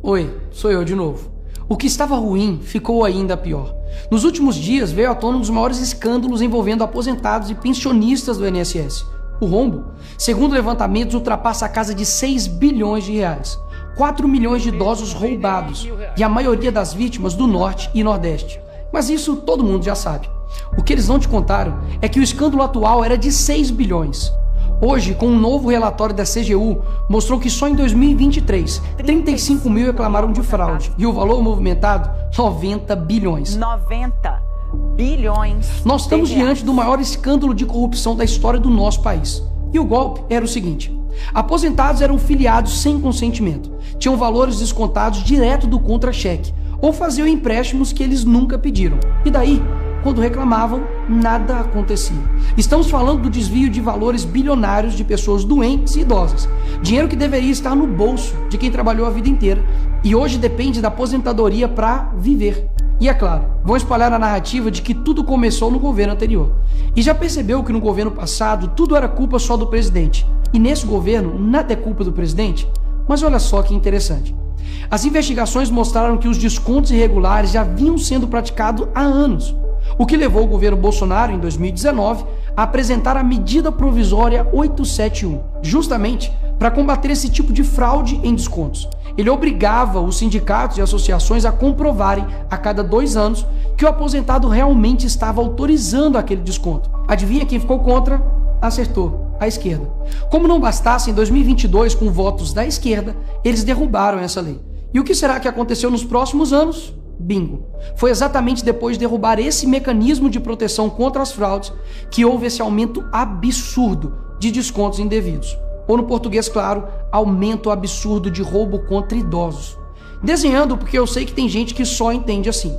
Oi, sou eu de novo. O que estava ruim ficou ainda pior. Nos últimos dias veio à tona um dos maiores escândalos envolvendo aposentados e pensionistas do INSS. O rombo, segundo levantamentos, ultrapassa a casa de 6 bilhões de reais. 4 milhões de idosos roubados e a maioria das vítimas do Norte e Nordeste. Mas isso todo mundo já sabe. O que eles não te contaram é que o escândalo atual era de 6 bilhões. Hoje, com um novo relatório da CGU, mostrou que só em 2023, 35 mil reclamaram de fraude e o valor movimentado, 90 bilhões. 90 bilhões. Nós estamos diante do maior escândalo de corrupção da história do nosso país. E o golpe era o seguinte: aposentados eram filiados sem consentimento, tinham valores descontados direto do contra-cheque ou faziam empréstimos que eles nunca pediram. E daí, quando reclamavam, nada acontecia. Estamos falando do desvio de valores bilionários de pessoas doentes e idosas. Dinheiro que deveria estar no bolso de quem trabalhou a vida inteira e hoje depende da aposentadoria para viver. E é claro, vão espalhar a narrativa de que tudo começou no governo anterior. E já percebeu que no governo passado tudo era culpa só do presidente. E nesse governo nada é culpa do presidente? Mas olha só que interessante. As investigações mostraram que os descontos irregulares já vinham sendo praticados há anos. O que levou o governo Bolsonaro, em 2019, a apresentar a medida provisória 871, justamente para combater esse tipo de fraude em descontos. Ele obrigava os sindicatos e associações a comprovarem, a cada 2 anos, que o aposentado realmente estava autorizando aquele desconto. Adivinha quem ficou contra? Acertou, a esquerda. Como não bastasse, em 2022, com votos da esquerda, eles derrubaram essa lei. E o que será que aconteceu nos próximos anos? Bingo! Foi exatamente depois de derrubar esse mecanismo de proteção contra as fraudes que houve esse aumento absurdo de descontos indevidos. Ou no português claro, aumento absurdo de roubo contra idosos. Desenhando porque eu sei que tem gente que só entende assim.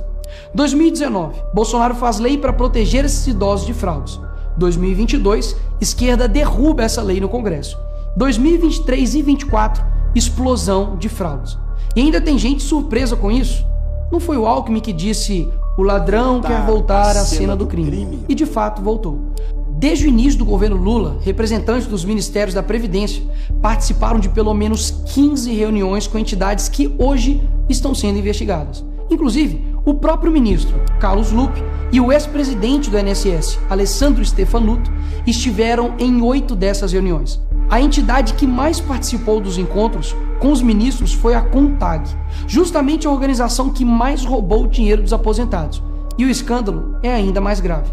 2019, Bolsonaro faz lei para proteger esses idosos de fraudes. 2022, esquerda derruba essa lei no Congresso. 2023 e 2024, explosão de fraudes. E ainda tem gente surpresa com isso. Não foi o Alckmin que disse: o ladrão quer voltar à cena do crime. E de fato voltou. Desde o início do governo Lula, representantes dos ministérios da Previdência participaram de pelo menos 15 reuniões com entidades que hoje estão sendo investigadas. Inclusive, o próprio ministro Carlos Lupe e o ex-presidente do INSS, Alessandro Stefanuto, estiveram em 8 dessas reuniões. A entidade que mais participou dos encontros com os ministros foi a CONTAG, justamente a organização que mais roubou o dinheiro dos aposentados. E o escândalo é ainda mais grave.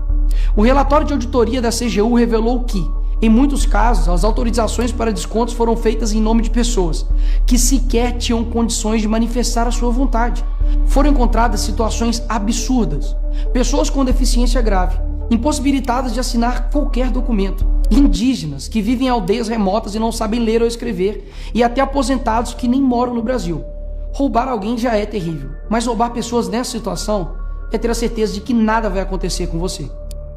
O relatório de auditoria da CGU revelou que, em muitos casos, as autorizações para descontos foram feitas em nome de pessoas que sequer tinham condições de manifestar a sua vontade. Foram encontradas situações absurdas. Pessoas com deficiência grave, impossibilitadas de assinar qualquer documento, indígenas que vivem em aldeias remotas e não sabem ler ou escrever, e até aposentados que nem moram no Brasil. Roubar alguém já é terrível, mas roubar pessoas nessa situação é ter a certeza de que nada vai acontecer com você.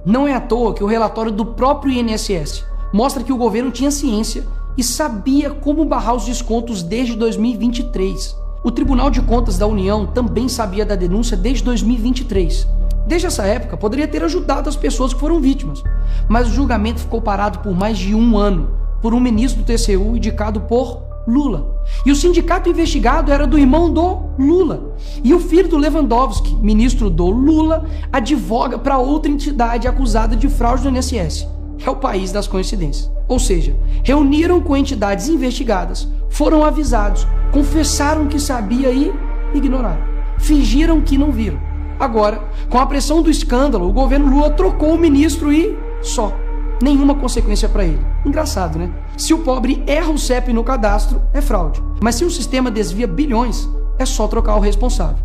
Não é à toa que o relatório do próprio INSS mostra que o governo tinha ciência e sabia como barrar os descontos desde 2023. O Tribunal de Contas da União também sabia da denúncia desde 2023. Desde essa época, poderia ter ajudado as pessoas que foram vítimas, mas o julgamento ficou parado por mais de 1 ano, por um ministro do TCU indicado por Lula. E o sindicato investigado era do irmão do Lula. E o filho do Lewandowski, ministro do Lula, advoga para outra entidade acusada de fraude do INSS. É o país das coincidências. Ou seja, reuniram com entidades investigadas, foram avisados, confessaram que sabia e ignoraram. Fingiram que não viram. Agora, com a pressão do escândalo, o governo Lula trocou o ministro e só. Nenhuma consequência para ele. Engraçado, né? Se o pobre erra o CEP no cadastro, é fraude. Mas se o sistema desvia bilhões, é só trocar o responsável.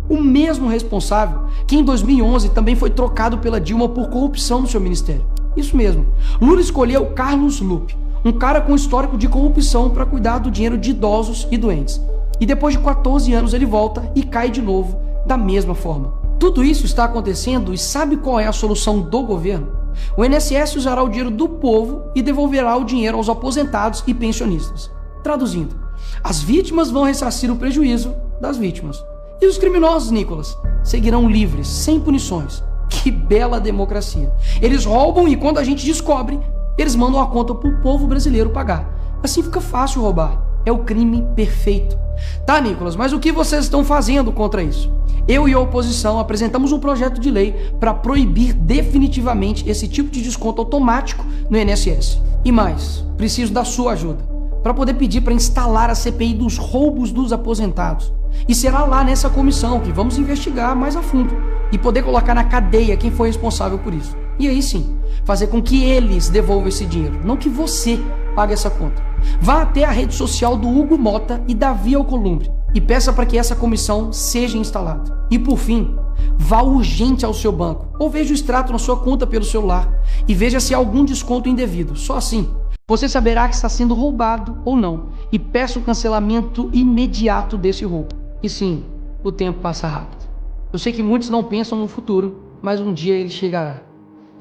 O mesmo responsável que em 2011 também foi trocado pela Dilma por corrupção no seu ministério. Isso mesmo. Lula escolheu Carlos Lupe, um cara com histórico de corrupção para cuidar do dinheiro de idosos e doentes. E depois de 14 anos ele volta e cai de novo da mesma forma. Tudo isso está acontecendo e sabe qual é a solução do governo? O INSS usará o dinheiro do povo e devolverá o dinheiro aos aposentados e pensionistas. Traduzindo, as vítimas vão ressarcir o prejuízo das vítimas. E os criminosos, Nicolas, seguirão livres, sem punições. Que bela democracia. Eles roubam e quando a gente descobre, eles mandam a conta para o povo brasileiro pagar. Assim fica fácil roubar. É o crime perfeito. Tá, Nicolas, mas o que vocês estão fazendo contra isso? Eu e a oposição apresentamos um projeto de lei para proibir definitivamente esse tipo de desconto automático no INSS. E mais, preciso da sua ajuda para poder pedir para instalar a CPI dos roubos dos aposentados. E será lá nessa comissão que vamos investigar mais a fundo e poder colocar na cadeia quem foi responsável por isso. E aí sim, fazer com que eles devolvam esse dinheiro, não que você pague essa conta. Vá até a rede social do Hugo Mota e Davi Alcolumbre e peça para que essa comissão seja instalada. E por fim, vá urgente ao seu banco ou veja o extrato na sua conta pelo celular e veja se há algum desconto indevido. Só assim você saberá que está sendo roubado ou não e peça o cancelamento imediato desse roubo. E sim, o tempo passa rápido. Eu sei que muitos não pensam no futuro, mas um dia ele chegará.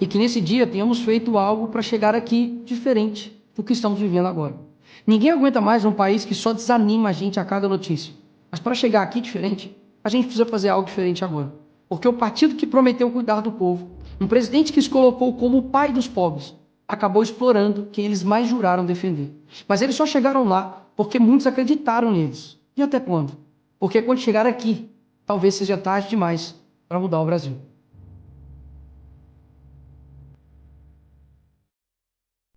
E que nesse dia tenhamos feito algo para chegar aqui diferente do que estamos vivendo agora. Ninguém aguenta mais um país que só desanima a gente a cada notícia. Mas para chegar aqui diferente, a gente precisa fazer algo diferente agora. Porque o partido que prometeu cuidar do povo, um presidente que se colocou como o pai dos pobres, acabou explorando quem eles mais juraram defender. Mas eles só chegaram lá porque muitos acreditaram neles. E até quando? Porque quando chegar aqui, talvez seja tarde demais para mudar o Brasil.